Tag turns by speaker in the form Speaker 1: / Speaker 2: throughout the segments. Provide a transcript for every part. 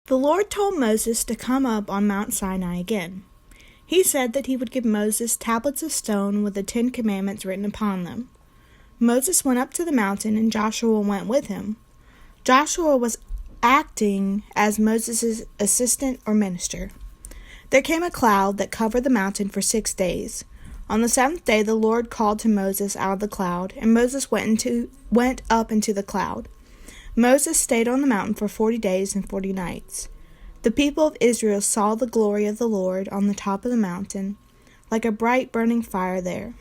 Speaker 1: The Lord told Moses to come up on Mount Sinai again. He said that he would give Moses tablets of stone with the 10 Commandments written upon them. Moses went up to the mountain, and Joshua went with him. Joshua was acting as Moses' assistant or minister. There came a cloud that covered the mountain for 6 days. On the 7th day the Lord called to Moses out of the cloud, and Moses went up into the cloud. Moses stayed on the mountain for 40 days and 40 nights. The people of Israel saw the glory of the Lord on the top of the mountain, like a bright burning fire there.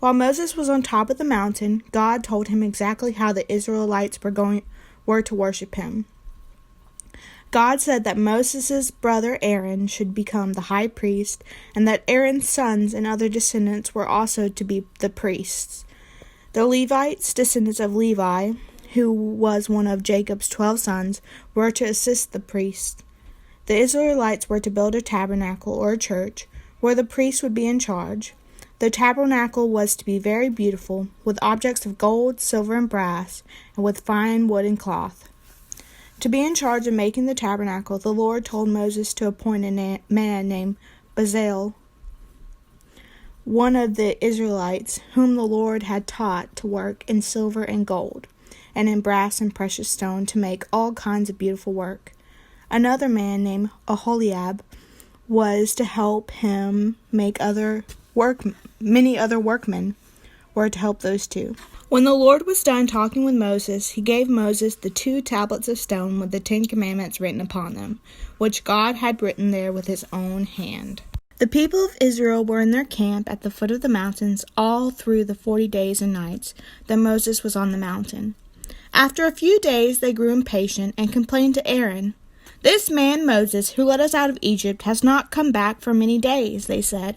Speaker 1: While Moses was on top of the mountain, God told him exactly how the Israelites were to worship him. God said that Moses' brother Aaron should become the high priest, and that Aaron's sons and other descendants were also to be the priests. The Levites, descendants of Levi, who was one of Jacob's 12 sons, were to assist the priests. The Israelites were to build a tabernacle or a church, where the priests would be in charge. The tabernacle was to be very beautiful, with objects of gold, silver, and brass, and with fine wood and cloth. To be in charge of making the tabernacle, the Lord told Moses to appoint a man named Bezalel, one of the Israelites, whom the Lord had taught to work in silver and gold, and in brass and precious stone, to make all kinds of beautiful work. Another man named Aholiab was to help him make many other workmen were to help those two. When the Lord was done talking with Moses, he gave Moses the 2 tablets of stone with the 10 Commandments written upon them, which God had written there with his own hand. The people of Israel were in their camp at the foot of the mountains all through the 40 days and nights that Moses was on the mountain. After a few days they grew impatient and complained to Aaron. "This man Moses, who led us out of Egypt, has not come back for many days," they said.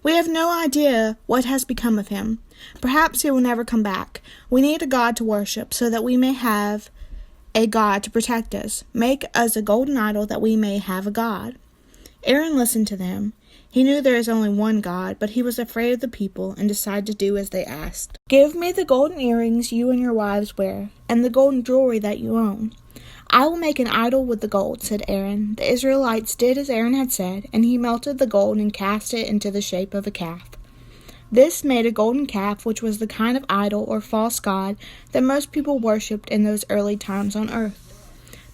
Speaker 1: "We have no idea what has become of him. Perhaps he will never come back. We need a God to worship, so that we may have a God to protect us. Make us a golden idol that we may have a God." Aaron listened to them. He knew there is only one God, but he was afraid of the people and decided to do as they asked. "Give me the golden earrings you and your wives wear, and the golden jewelry that you own. I will make an idol with the gold," said Aaron. The Israelites did as Aaron had said, and he melted the gold and cast it into the shape of a calf. This made a golden calf, which was the kind of idol or false god that most people worshipped in those early times on earth.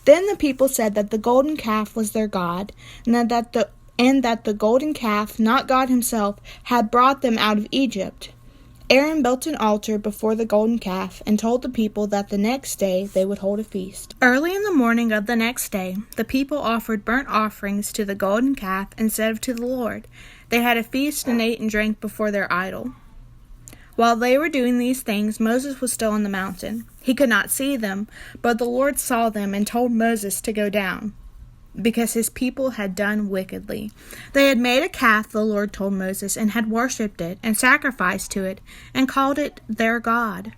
Speaker 1: Then the people said that the golden calf was their god, and that the golden calf, not God himself, had brought them out of Egypt. Aaron built an altar before the golden calf and told the people that the next day they would hold a feast. Early in the morning of the next day, the people offered burnt offerings to the golden calf instead of to the Lord. They had a feast and ate and drank before their idol. While they were doing these things, Moses was still on the mountain. He could not see them, but the Lord saw them and told Moses to go down, because his people had done wickedly. They had made a calf, the Lord told Moses, and had worshipped it, and sacrificed to it, and called it their God.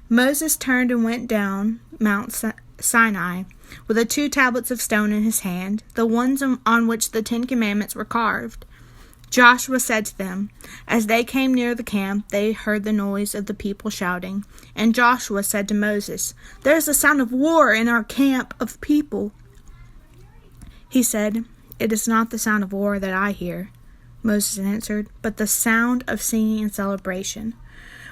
Speaker 1: Moses turned and went down Mount Sinai, with the 2 tablets of stone in his hand, the ones on which the 10 Commandments were carved. Joshua said to them, as they came near the camp, they heard the noise of the people shouting, and Joshua said to Moses, "There is a sound of war in our camp of people." He said, "It is not the sound of war that I hear," Moses answered, "but the sound of singing and celebration."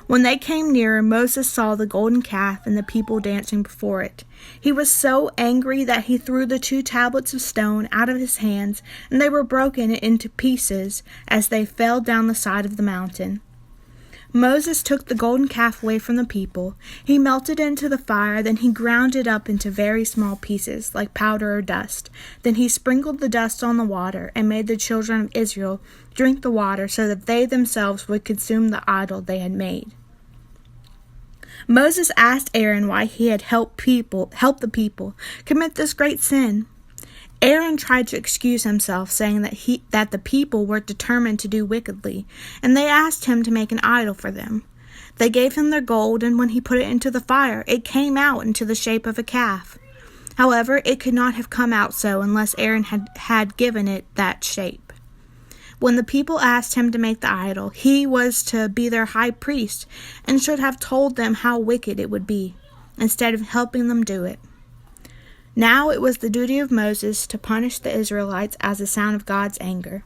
Speaker 1: When they came nearer, Moses saw the golden calf and the people dancing before it. He was so angry that he threw the 2 tablets of stone out of his hands, and they were broken into pieces as they fell down the side of the mountain. Moses took the golden calf away from the people. He melted it into the fire, then he ground it up into very small pieces, like powder or dust. Then he sprinkled the dust on the water, and made the children of Israel drink the water, so that they themselves would consume the idol they had made. Moses asked Aaron why he had helped the people commit this great sin. Aaron tried to excuse himself, saying that the people were determined to do wickedly, and they asked him to make an idol for them. They gave him their gold, and when he put it into the fire, it came out into the shape of a calf. However, it could not have come out so unless Aaron had given it that shape. When the people asked him to make the idol, he was to be their high priest, and should have told them how wicked it would be, instead of helping them do it. Now it was the duty of Moses to punish the Israelites as a sign of God's anger,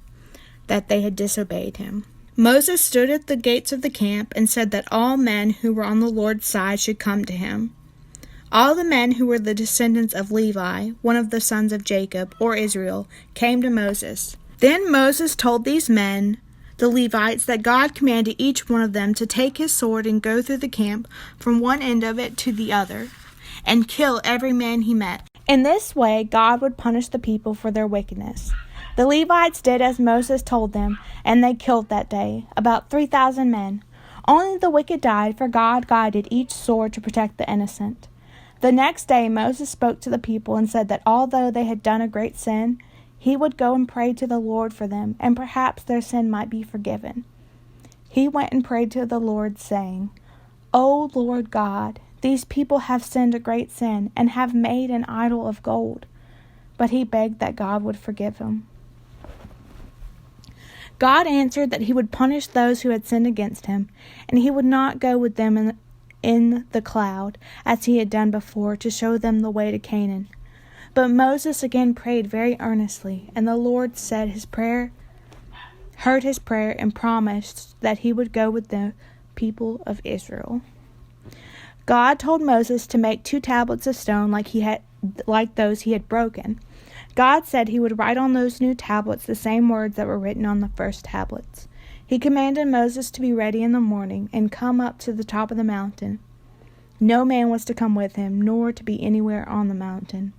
Speaker 1: that they had disobeyed him. Moses stood at the gates of the camp and said that all men who were on the Lord's side should come to him. All the men who were the descendants of Levi, one of the sons of Jacob, or Israel, came to Moses. Then Moses told these men, the Levites, that God commanded each one of them to take his sword and go through the camp from one end of it to the other, and kill every man he met. In this way God would punish the people for their wickedness. The Levites did as Moses told them, and they killed that day about 3,000 men. Only the wicked died, for God guided each sword to protect the innocent. The next day Moses spoke to the people and said that although they had done a great sin, he would go and pray to the Lord for them, and perhaps their sin might be forgiven. He went and prayed to the Lord, saying, "O Lord God, these people have sinned a great sin, and have made an idol of gold." But he begged that God would forgive him. God answered that he would punish those who had sinned against him, and he would not go with them in the cloud, as he had done before, to show them the way to Canaan. But Moses again prayed very earnestly, and the Lord heard his prayer, and promised that he would go with the people of Israel. God told Moses to make 2 tablets of stone like those he had broken. God said he would write on those new tablets the same words that were written on the first tablets. He commanded Moses to be ready in the morning and come up to the top of the mountain. No man was to come with him, nor to be anywhere on the mountain.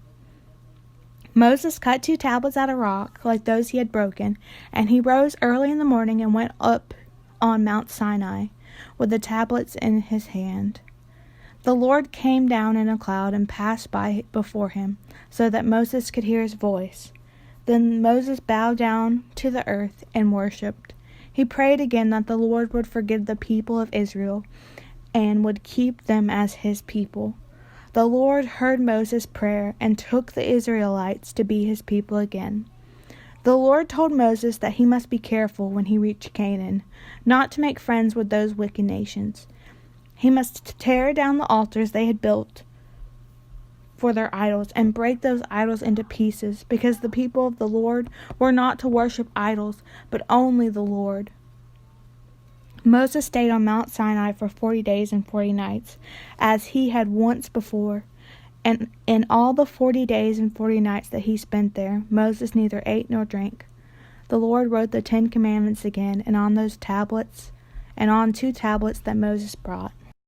Speaker 1: Moses cut 2 tablets out of rock, like those he had broken, and he rose early in the morning and went up on Mount Sinai, with the tablets in his hand. The Lord came down in a cloud and passed by before him, so that Moses could hear his voice. Then Moses bowed down to the earth and worshipped. He prayed again that the Lord would forgive the people of Israel and would keep them as his people. The Lord heard Moses' prayer and took the Israelites to be his people again. The Lord told Moses that he must be careful when he reached Canaan, not to make friends with those wicked nations. He must tear down the altars they had built for their idols and break those idols into pieces, because the people of the Lord were not to worship idols, but only the Lord. Moses stayed on Mount Sinai for 40 days and 40 nights, as he had once before. And in all the 40 days and 40 nights that he spent there, Moses neither ate nor drank. The Lord wrote the 10 Commandments again, and on 2 tablets that Moses brought.